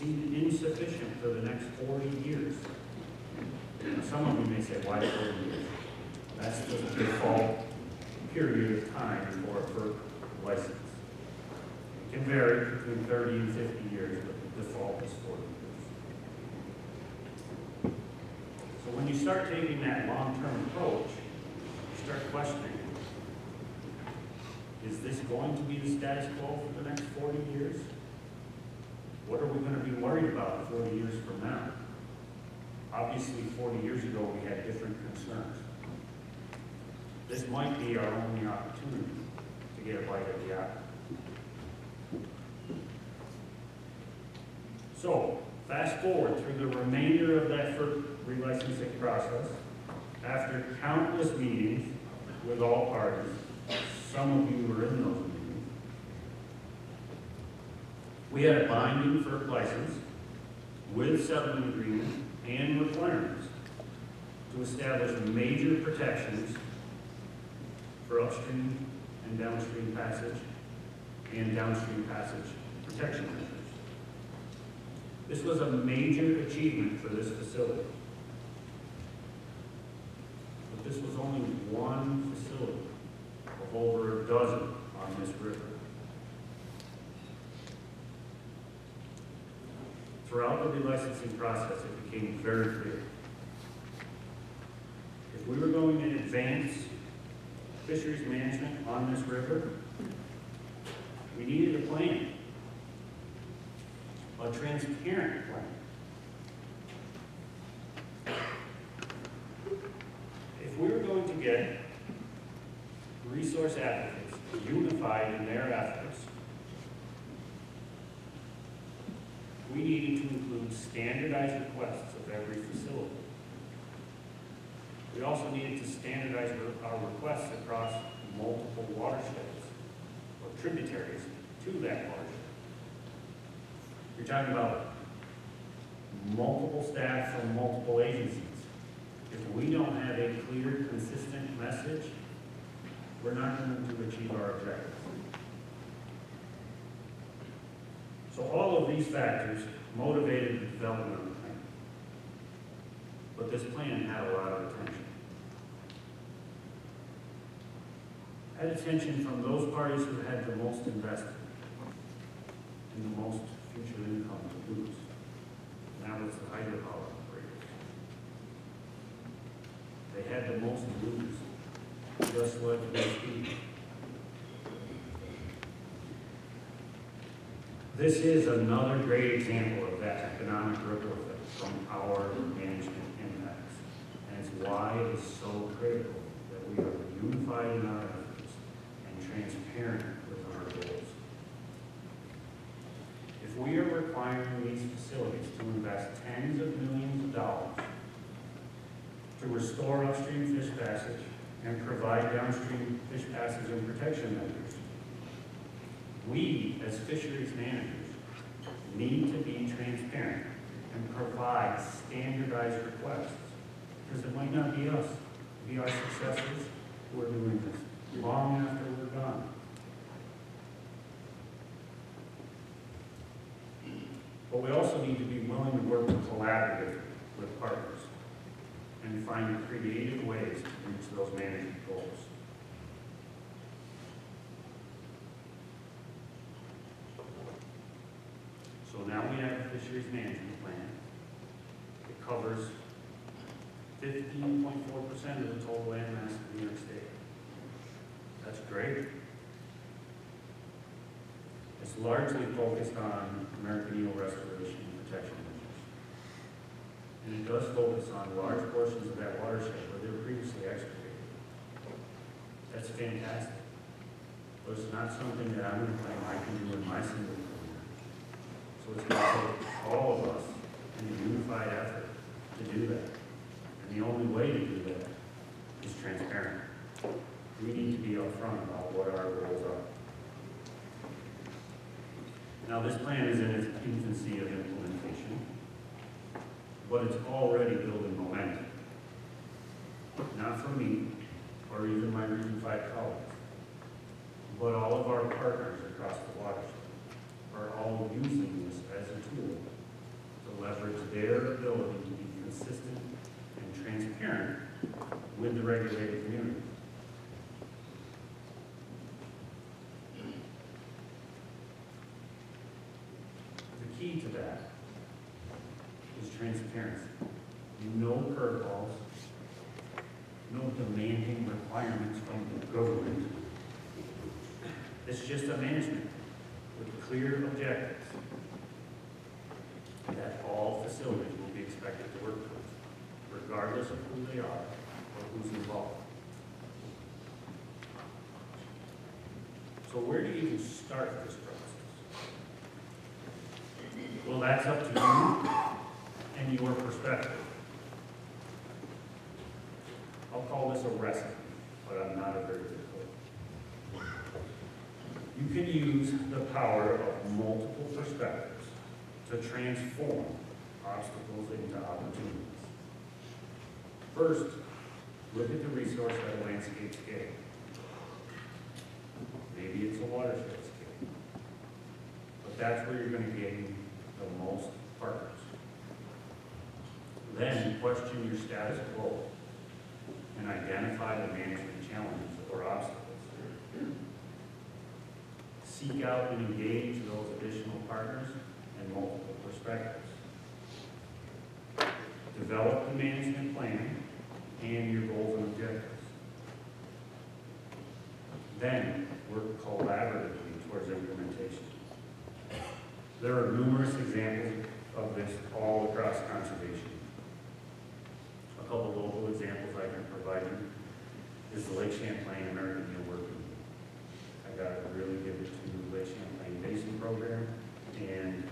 seem insufficient for the next 40 years. Now, some of you may say, why 40 years? That's just the default period of time for license. It can vary between 30 and 50 years, but the default is 40 years. So when you start taking that long-term approach, you start questioning, is this going to be the status quo for the next 40 years? What are we going to be worried about 40 years from now? Obviously, 40 years ago, we had different concerns. This might be our only opportunity to get a bite of the apple. So, fast forward through the remainder of that first relicensing process, after countless meetings with all parties, some of you were in those meetings, we had a binding FERC license with settlement agreement and requirements to establish major protections for upstream and downstream passage and downstream passage protection measures. This was a major achievement for this facility. But this was only one facility of over a dozen on this river. Throughout the relicensing process, it became very clear. If we were going to advance fisheries management on this river, we needed a plan, a transparent plan. If we were going to get resource advocates unified in their efforts, we needed to include standardized requests of every facility. We also needed to standardize our requests across multiple watersheds or tributaries to that watershed. You're talking about multiple staff from multiple agencies. If we don't have a clear, consistent message, we're not going to achieve our objectives. So all of these factors motivated the development of the plan. But this plan had a lot of attention. Had attention from those parties who had the most invested and the most future income to lose. And that was the hydropower operators. They had the most to lose, just like BP. This is another great example of that economic ripple effect from our management impacts. And it's why it is so critical that we are unified in our efforts and transparent with our goals. If we are requiring these facilities to invest tens of millions of dollars to restore upstream fish passage and provide downstream fish passage and protection measures, we, as fisheries managers, need to be transparent and provide standardized requests, because it might not be us, it be our successors who are doing this long after we're gone. But we also need to be willing to work collaboratively with partners and find creative ways to reach those management goals. So now we have a fisheries management plan. It covers 15.4% of the total land mass of New York State. That's great. It's largely focused on American eel restoration and protection measures. And it does focus on large portions of that watershed where they were previously excavated. That's fantastic. But it's not something that I'm going to claim I can do in my single career. So it's going to take all of us in a unified effort to do that. And the only way to do that is transparent. We need to be upfront about what our goals are. Now, this plan is in its infancy of implementation, but it's already building momentum. Not for me, or even my Region 5 colleagues, but all of our partners across the watershed are all using this as a tool key to that is transparency. No curveballs, no demanding requirements from the government. It's just a management with clear objectives that all facilities will be expected to work towards, regardless of who they are or who's involved. So where do you even start this process? Well, that's up to you and your perspective. I'll call this a recipe, but I'm not a very good cook. You can use the power of multiple perspectives to transform obstacles into opportunities. First, look at the resource at a landscape scale. Maybe it's a watershed scale, but that's where you're going to gain the most partners. Then question your status quo and identify the management challenges or obstacles. Seek out and engage those additional partners and multiple perspectives. Develop the management plan and your goals and objectives. Then work collaboratively towards implementation. There are numerous examples of this all across conservation. A couple local examples I can provide you is the Lake Champlain American Eel Working Group. I got to really give it to the Lake Champlain Basin Program and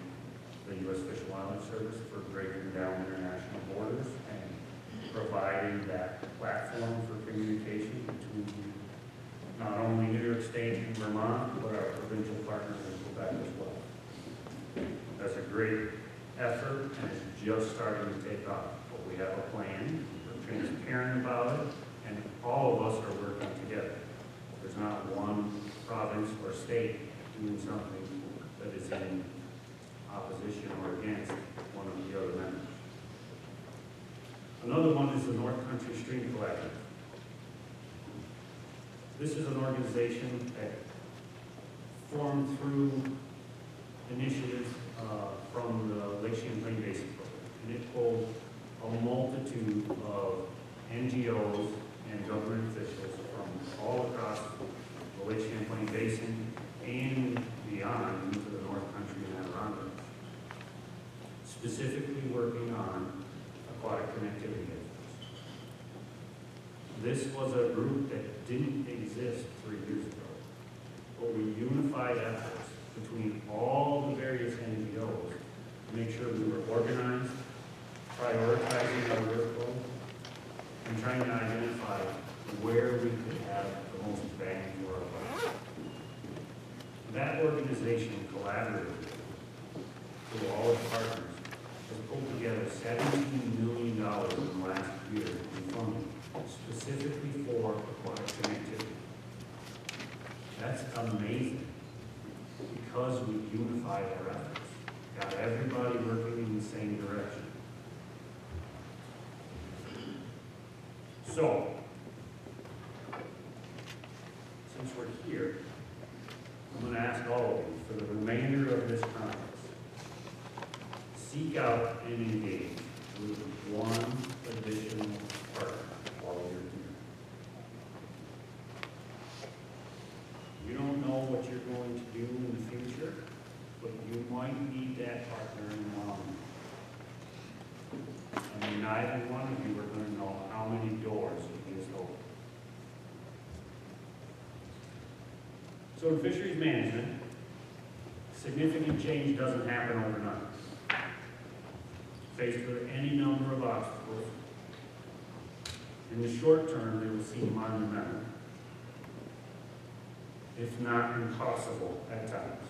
the U.S. Fish and Wildlife Service for breaking down international borders and providing that platform for communication between not only New York State and Vermont, but our provincial partners in Quebec as well. That's a great effort, and it's just starting to take off. But we have a plan, we're transparent about it, and all of us are working together. There's not one province or state doing something that is in opposition or against one of the other members. Another one is the North Country Stream Collective. This is an organization that formed through initiatives from the Lake Champlain Basin Program. And it pulled a multitude of NGOs and government officials from all across the Lake Champlain Basin and beyond into the North Country and Adirondack, specifically working on aquatic connectivity efforts. This was a group that didn't exist 3 years ago, but we unified efforts between all the various NGOs to make sure we were organized, prioritizing our workload, and trying to identify where we could have the most bang for our buck. That organization collaborated with all its partners has pulled together $17 million in the last year in funding, specifically for aquatic connectivity. That's amazing because we unified our efforts, got everybody working in the same direction. So, since we're here, I'm going to ask all of you for the remainder of this conference, seek out and engage with one additional partner while you're here. You don't know what you're going to do in the future, but you might need that partner in the long run. And neither one of you are going to know how many doors it is open. So in fisheries management, significant change doesn't happen overnight. Faced with any number of obstacles, in the short term they will seem monumental, if not impossible at times.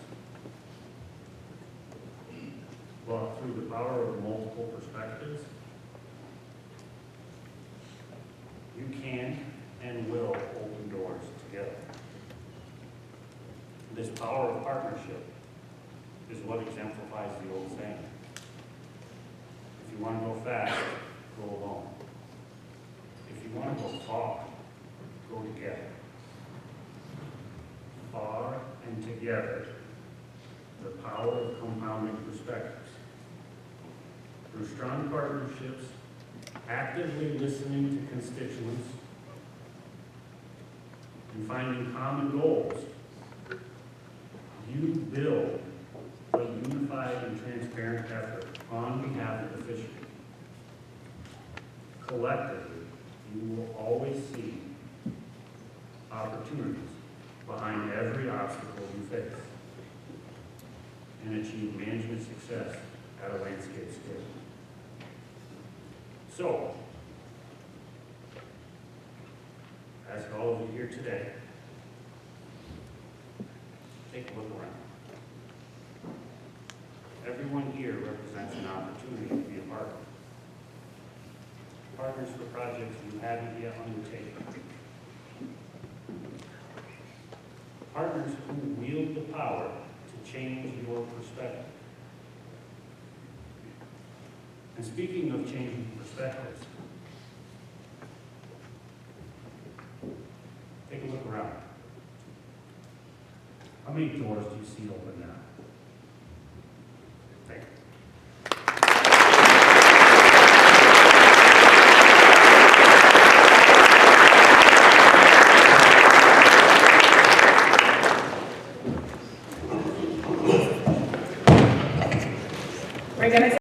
But through the power of multiple perspectives, you can and will open doors together. This power of partnership is what exemplifies the old saying. If you want to go fast, go alone. If you want to go far, go together. Far and together, the power of compounding perspectives perspectives. Through strong partnerships, actively listening to constituents, and finding common goals, you build a unified and transparent effort on behalf of the fishery. Collectively, you will always see opportunities behind every obstacle you face and achieve management success at a landscape scale. So, ask all of you here today, take a look around. Everyone here represents an opportunity to be a partner. Partners for projects you haven't yet undertaken. Partners who wield the power to change your perspective. And speaking of changing perspectives, take a look around. How many doors do you see open now?